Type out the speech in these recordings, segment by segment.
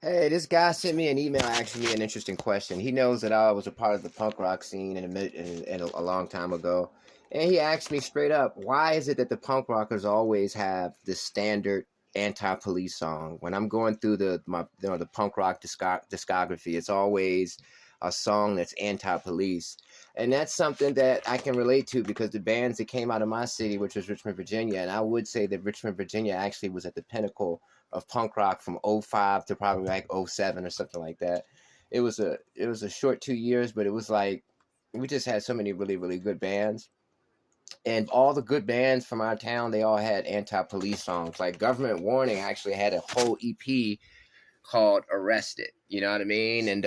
Hey, this guy sent me an email asking me an interesting question. He knows that I was a part of the punk rock scene in a long time ago. And he asked me straight up, why is it that the punk rockers always have the standard anti-police song? When I'm going through the punk rock discography, it's always a song that's anti-police. And that's something that I can relate to because the bands that came out of my city, which was Richmond, Virginia, and I would say that Richmond, Virginia actually was at the pinnacle of punk rock from '05 to probably like '07 or something like that. It was a short 2 years, but it was like we just had so many really good bands. And all the good bands from our town, they all had anti-police songs. Like Government Warning actually had a whole EP called Arrested. You know what I mean? And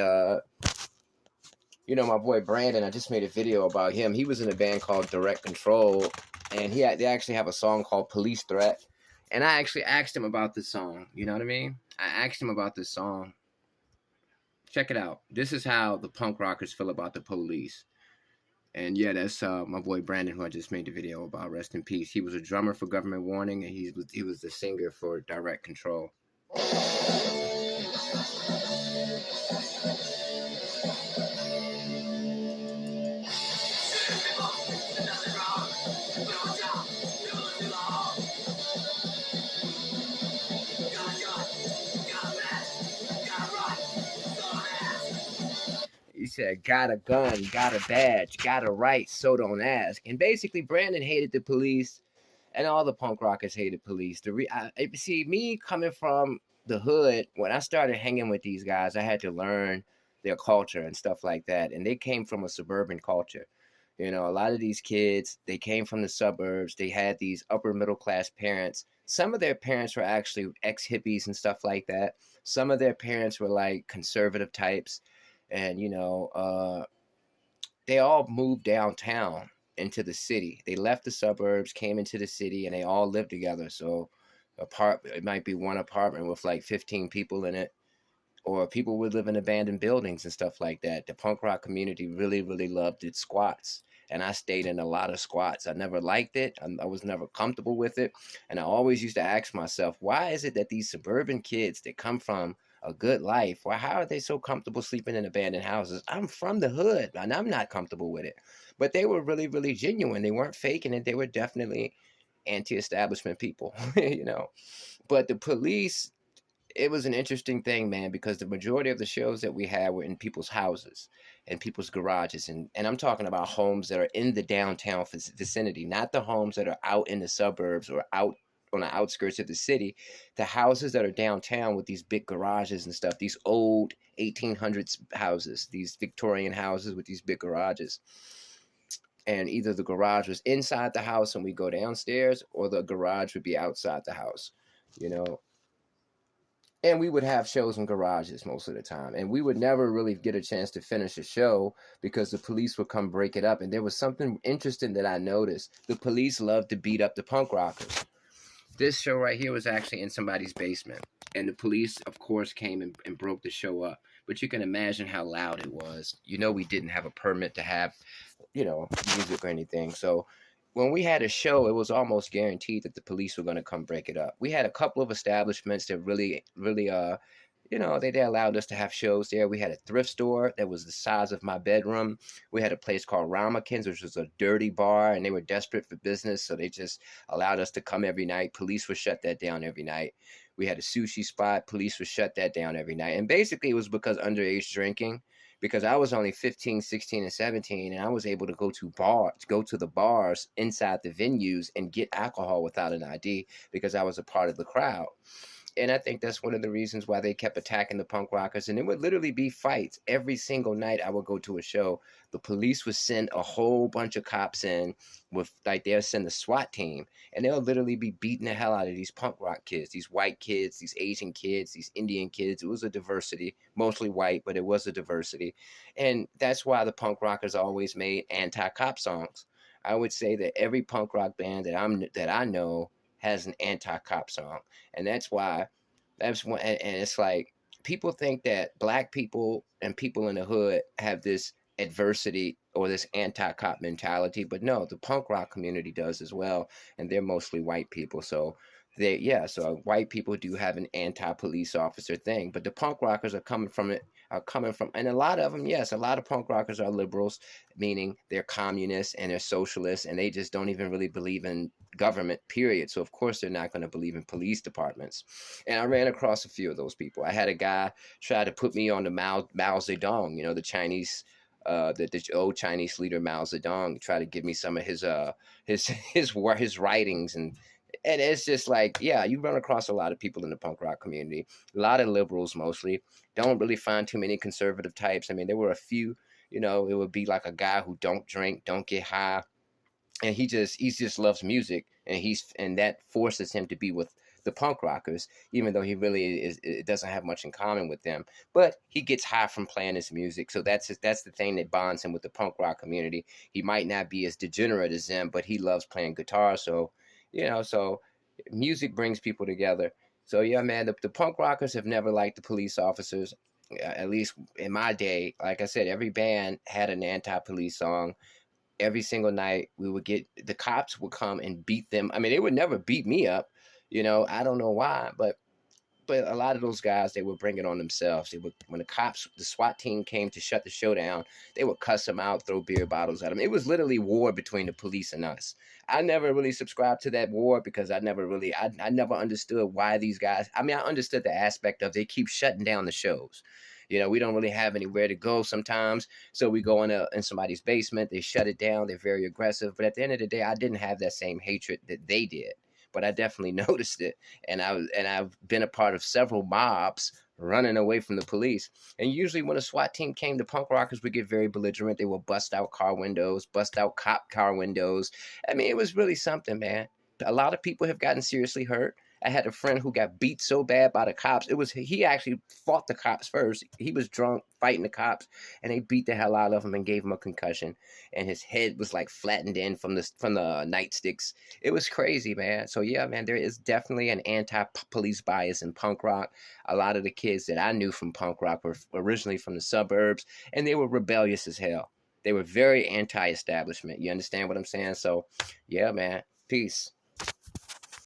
my boy Brandon, I just made a video about him. He was in a band called Direct Control, and they actually have a song called Police Threat. And I actually asked him about this song. You know what I mean? I asked him about this song. Check it out. This is how the punk rockers feel about the police. And yeah, that's my boy Brandon, who I just made the video about. Rest in peace. He was a drummer for Government Warning, and he was the singer for Direct Control. He said, got a gun, got a badge, got a right, so don't ask. And basically, Brandon hated the police, and all the punk rockers hated police. See, me coming from the hood, when I started hanging with these guys, I had to learn their culture and stuff like that. And they came from a suburban culture. A lot of these kids, they came from the suburbs. They had these upper middle class parents. Some of their parents were actually ex hippies and stuff like that. Some of their parents were like conservative types. And, they all moved downtown into the city. They left the suburbs, came into the city, and they all lived together. So it might be one apartment with like 15 people in it, or people would live in abandoned buildings and stuff like that. The punk rock community really loved its squats. And I stayed in a lot of squats. I never liked it. I was never comfortable with it. And I always used to ask myself, why is it that these suburban kids that come from a good life, how are they so comfortable sleeping in abandoned houses? I'm from the hood and I'm not comfortable with it. But they were really genuine. They weren't faking it. They were definitely anti-establishment people, But the police, it was an interesting thing, man, because the majority of the shows that we had were in people's houses and people's garages. And I'm talking about homes that are in the downtown vicinity, not the homes that are out in the suburbs or out on the outskirts of the city. The houses that are downtown with these big garages and stuff, these old 1800s houses, these Victorian houses with these big garages. And either the garage was inside the house and we go downstairs, or the garage would be outside the house, you know and we would have shows in garages most of the time, and we would never really get a chance to finish a show because the police would come break it up. And there was something interesting that I noticed: the police loved to beat up the punk rockers. This show right here was actually in somebody's basement, and the police, of course, came and broke the show up. But you can imagine how loud it was. We didn't have a permit to have music or anything. So when we had a show, it was almost guaranteed that the police were going to come break it up. We had a couple of establishments that really they allowed us to have shows there. We had a thrift store that was the size of my bedroom. We had a place called Ramakins, which was a dirty bar, and they were desperate for business, so they just allowed us to come every night. Police would shut that down every night. We had a sushi spot. Police would shut that down every night. And basically it was because underage drinking, because I was only 15, 16, and 17, and I was able to go to the bars inside the venues and get alcohol without an ID because I was a part of the crowd. And I think that's one of the reasons why they kept attacking the punk rockers. And it would literally be fights every single night I would go to a show. The police would send a whole bunch of cops in they'll send a SWAT team, and they'll literally be beating the hell out of these punk rock kids, these white kids, these Asian kids, these Indian kids. It was a diversity, mostly white, but it was a diversity. And that's why the punk rockers always made anti-cop songs. I would say that every punk rock band that I know has an anti-cop song. And that's one. And it's like, people think that black people and people in the hood have this adversity or this anti-cop mentality, but no, the punk rock community does as well, and they're mostly white people. So So white people do have an anti-police officer thing, but the punk rockers are coming from it, and a lot of them, yes, a lot of punk rockers are liberals, meaning they're communists and they're socialists, and they just don't even really believe in government, period. So of course they're not going to believe in police departments. And I ran across a few of those people. I had a guy try to put me on the Mao Zedong, the Chinese. The old Chinese leader Mao Zedong tried to give me some of his his writings, and it's just like, yeah, you run across a lot of people in the punk rock community, a lot of liberals mostly. Don't really find too many conservative types. I mean, there were a few. It would be like a guy who don't drink, don't get high, and he just loves music, and that forces him to be with the punk rockers, even though he really it doesn't have much in common with them. But he gets high from playing his music, so that's the thing that bonds him with the punk rock community. He might not be as degenerate as them, but he loves playing guitar. So music brings people together. So yeah, man, the punk rockers have never liked the police officers. At least in my day, like I said, every band had an anti-police song. Every single night we would get the cops would come and beat them. I mean, they would never beat me up. I don't know why, but a lot of those guys, they would bring it on themselves. They would, when the SWAT team came to shut the show down, they would cuss them out, throw beer bottles at them. It was literally war between the police and us. I never really subscribed to that war because I never understood why these guys. I mean, I understood the aspect of they keep shutting down the shows. We don't really have anywhere to go sometimes, so we go in somebody's basement. They shut it down. They're very aggressive. But at the end of the day, I didn't have that same hatred that they did, but I definitely noticed it, and I've been a part of several mobs running away from the police. And usually, when a SWAT team came, the punk rockers would get very belligerent. They would bust out car windows, bust out cop car windows. I mean, it was really something, man. A lot of people have gotten seriously hurt. I had a friend who got beat so bad by the cops. He actually fought the cops first. He was drunk fighting the cops, and they beat the hell out of him and gave him a concussion. And his head was like flattened in from the nightsticks. It was crazy, man. So yeah, man, there is definitely an anti-police bias in punk rock. A lot of the kids that I knew from punk rock were originally from the suburbs, and they were rebellious as hell. They were very anti-establishment. You understand what I'm saying? So, yeah, man. Peace.